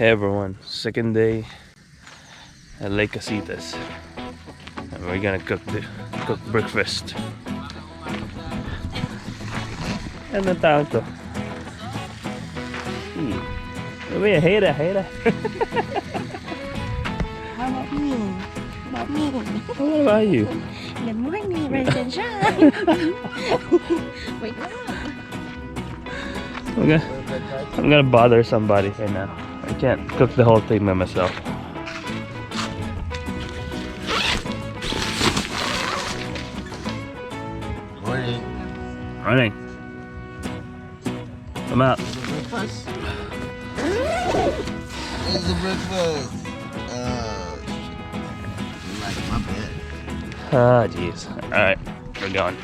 Hey everyone, second day at Lake Casitas, and we're gonna cook breakfast. Ano tawag to? Wait, hater. How about me? About me? What about you? Good morning, rise and shine. Wait lang. I'm gonna bother somebody right now. I can't cook the whole thing by myself. Morning. Morning. I'm out. Breakfast. Where's the breakfast? Like my bed. Ah, jeez. Alright, we're going.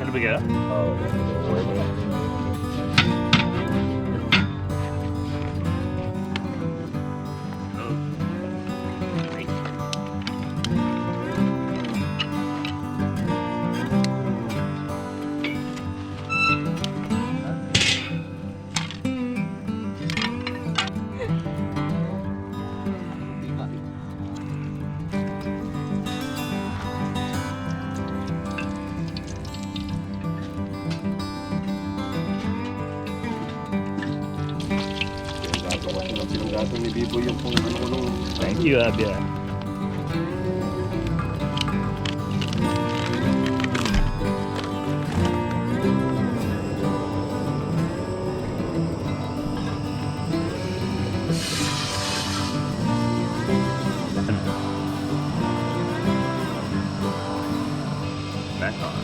Ano ba kaya? Thank you, Abia. Back on.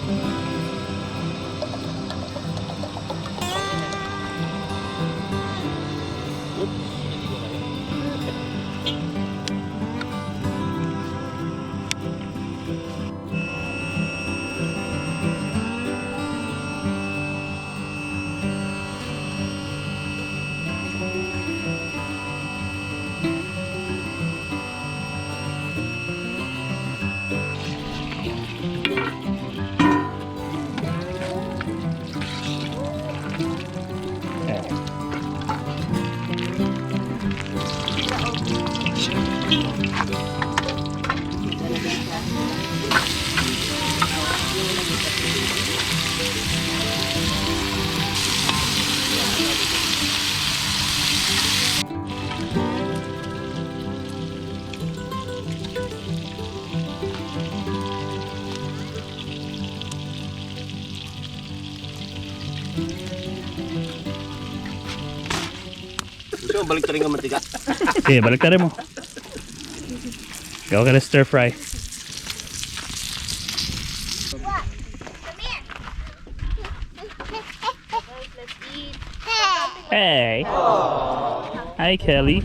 Ito, balik ka rin ang mantika. Okay, balik tayo mo. Go, gonna stir fry. Hey. Hi, Kelly.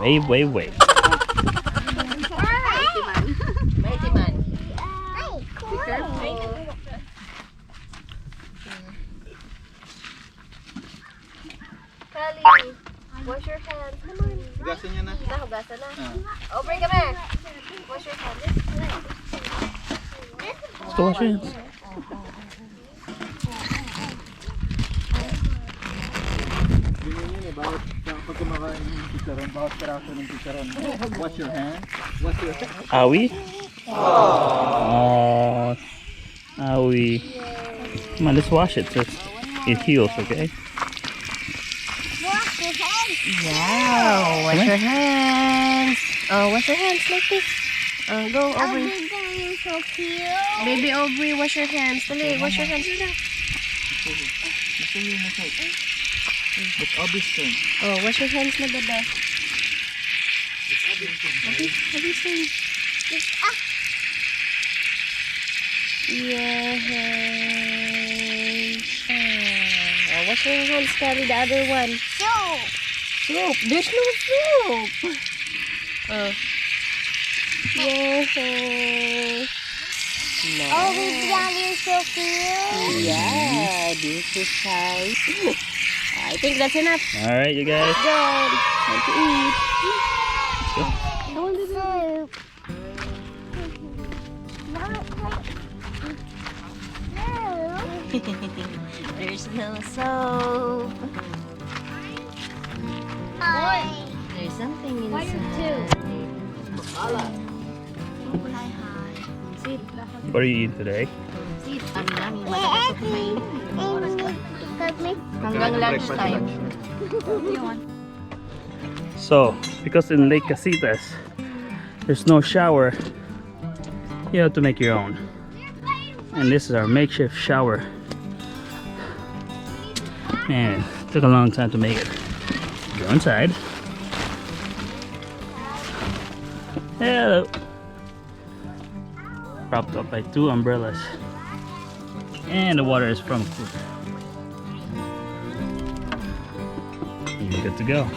Wave, wave, wave. Kali, wash your hands. Come on. Hugasan niya na. Nahugasan na. Over, come here. Wash your hands. Let's wash your hands. Ganyan eh, bawat pag kumakain ng chicharon, bawat piraso ng chicharon. Wash your hand. Wash your hand. Are we? Oh. Are we? Come on, let's wash it so it heals, okay? Wow, wash your hands. Oh, wash your hands like this. Go, Aubrey. So cute. Baby Aubrey, wash your hands. Dali, wash your hands. Gusto yun na soap. It's Aubrey's turn. Oh, wash your hands na, bebe. Aubrey's turn. Yes. Oh, wash your hands, carry the other one. Soap. Soap. There's no soap. Oh. Yes. No. Oh, baby, you're so cute. Yeah, this is how. I think that's enough. All right, you guys. Good. Time to eat. Soup. There's no soap. Hi. There's something inside. Sit. What are you eating today? Sit. Ang namin Yeah, matapos kumain. Hanggang lunchtime. So, because in Lake Casitas, there's no shower, you have to make your own. And this is our makeshift shower. Man, it took a long time to make it. Go inside. Hello. Propped up by 2 umbrellas. And the water is from a cooler. You're good to go.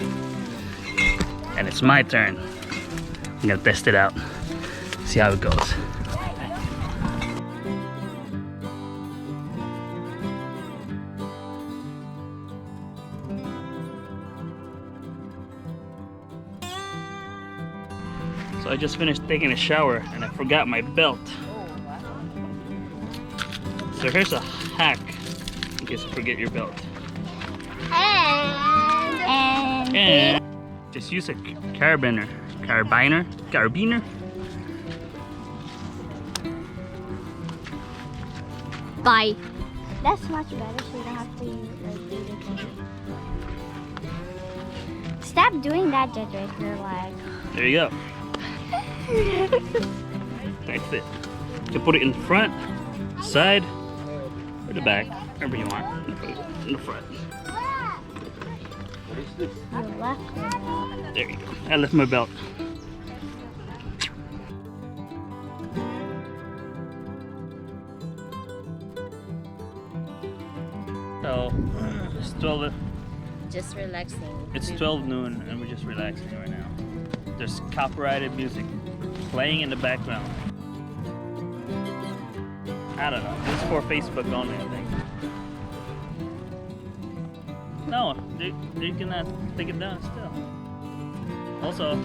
And it's my turn. I'm gonna test it out. See how it goes. So I just finished taking a shower and I forgot my belt. So here's a hack in case you forget your belt. And just use a carabiner. Bye. That's much better, so you don't have to like do the thing. Stop doing that, Jedrick. You're like. There you go. Nice fit. You can put it in front, side, or the back, wherever you want. In the front. Your left. There you go. I left my belt. So it's 12. Just relaxing. It's 12 noon and we're just relaxing right now. There's copyrighted music playing in the background. I don't know. This is for Facebook only, I think. No, they're gonna take it down still. Also,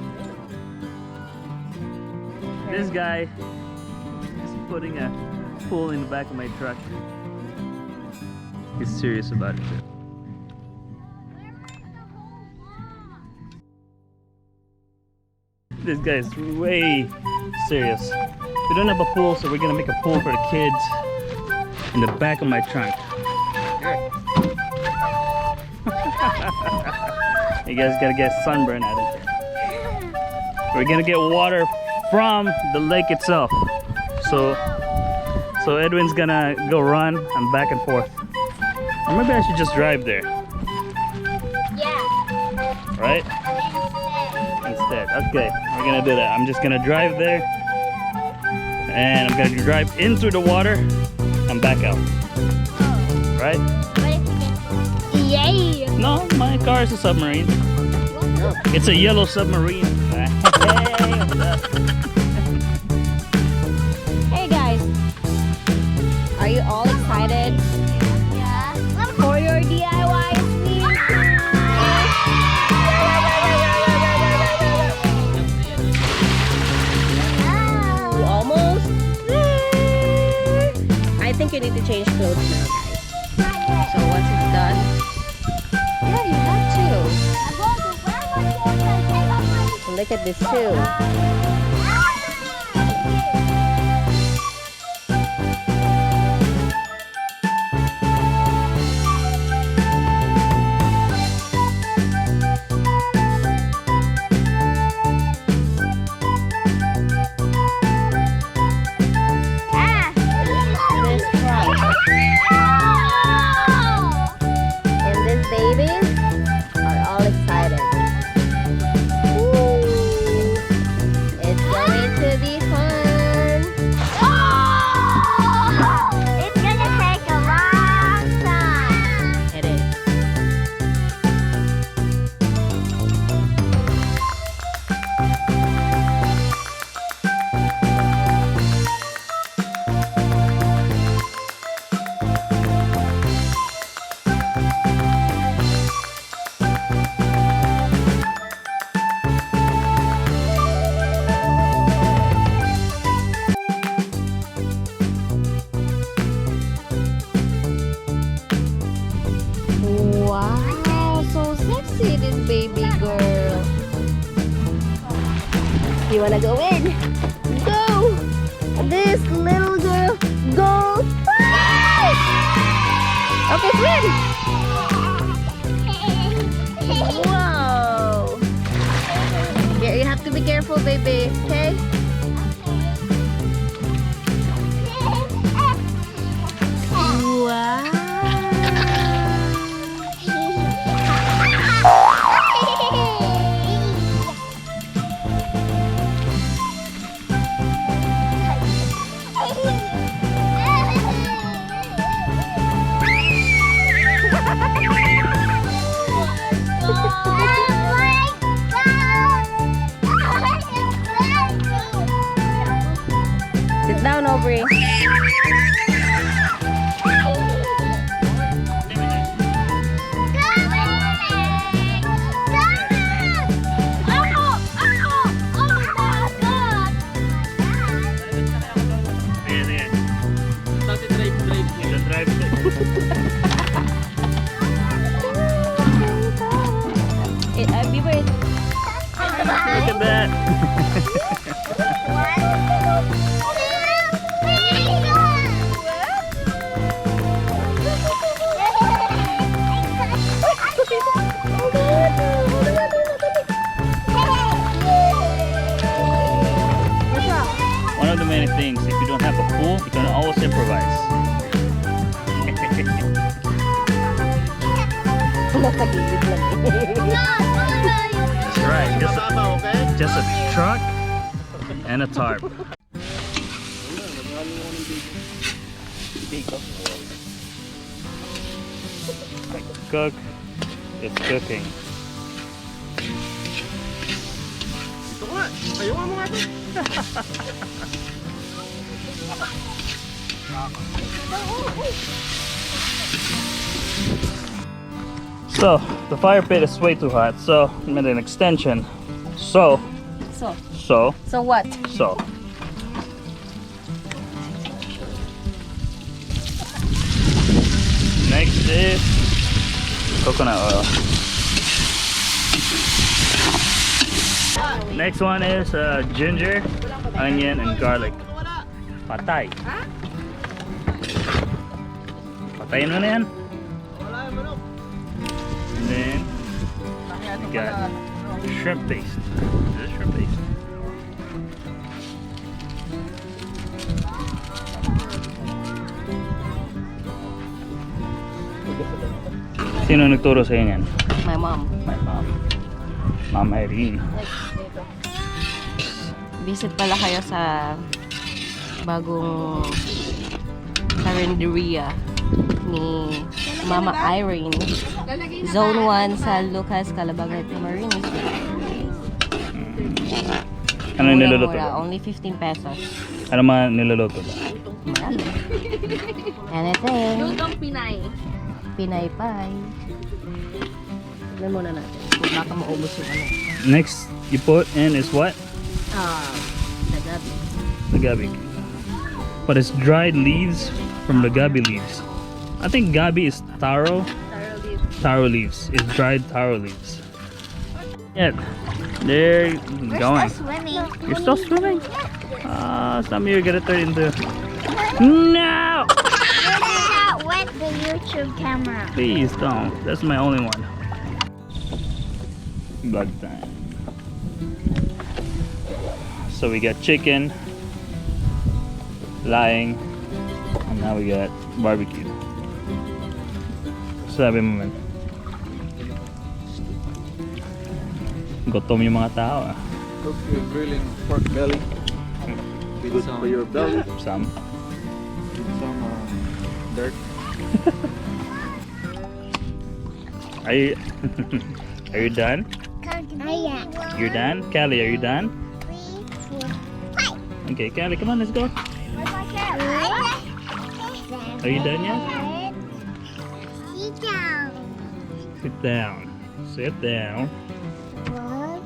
this guy is putting a pool in the back of my truck. He's serious about it too. This guy is way serious. We don't have a pool, so we're gonna make a pool for the kids in the back of my trunk. You guys gotta get sunburn out of here. We're gonna get water from the lake itself. So Edwin's gonna go run and back and forth. Or maybe I should just drive there. Yeah. right? Instead. Okay, we're gonna do that. I'm just gonna drive there, and I'm gonna drive into the water and back out. Right? Yay! No, my car is a submarine. It's a yellow submarine. Hey guys, are you all excited Yeah. for your DIY week? You almost there. I think you need to change clothes now, guys. So once it's done, yeah, you have to. Look at this too. This truck and this babies are all excited. Woo. It's going to be fun. It's gonna take a long time. It is. Wow, so sexy, this baby girl. You wanna go in? Go! This little girl, go fast! Okay, swim! Whoa! Yeah, you have to be careful, baby, okay? Wow! Sit down, Aubrey. Be wait. Look at that. One of the many things, if you don't have a pool, you can always improvise. That's right. Just a truck and a tarp. Cook, it's cooking. So the fire pit is way too hot, so I made an extension. So So what? Next is coconut oil. Next one is ginger, onion, and garlic. Patay. Patayin mo na yan. And then you got shrimp paste. This is shrimp paste. Sino nagturo sa inyo yan? My mom. My mom. Ma'am Irene. Visit pala kayo sa bagong karinderia ni Mama Irene. Zone 1 sa Lucas, Calabagat, Camarines. Ano yung niluluto? Mura, only 15 pesos. Ano man niluluto? Marami. Anything. Lutong Pinay. Pinay pie. Tignan muna natin. Kung baka maubos yung ano. Next you put in is what? The gabi. The gabi. But it's dried leaves from the gabi leaves. I think gabi is taro. Taro leaves. It's dried taro leaves. Yeah, there you going. Swimming. You're still swimming? Some of you are gonna turn into. No! Not wet the YouTube camera. Please don't. That's my only one. Vlog time. So we got chicken, lying, and now we got barbecue. Sabi mo man. Gutom yung mga tao. Cook your grilling pork belly. Good for your belly. Some. Some dirt. Are you are you done? Yeah. You're done? Callie, are you done? 3, 4, 5. Okay, Callie, come on, let's go. Where's my camera? Are you done yet? Sit down. Sit down. Sit down. 1,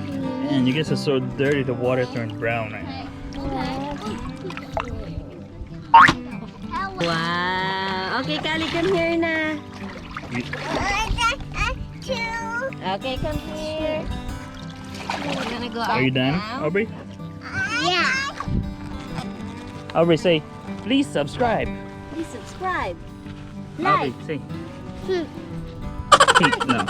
2, Man, you guys are so dirty, the water turned brown right now. 3. Wow! Okay, Kali, come here na. You- 2. Okay, come here. We're gonna go Are you out done, now. Aubrey? Yeah. Aubrey, say, please subscribe. Please subscribe. Aubrey, Like. say. Hmm. Hey, no.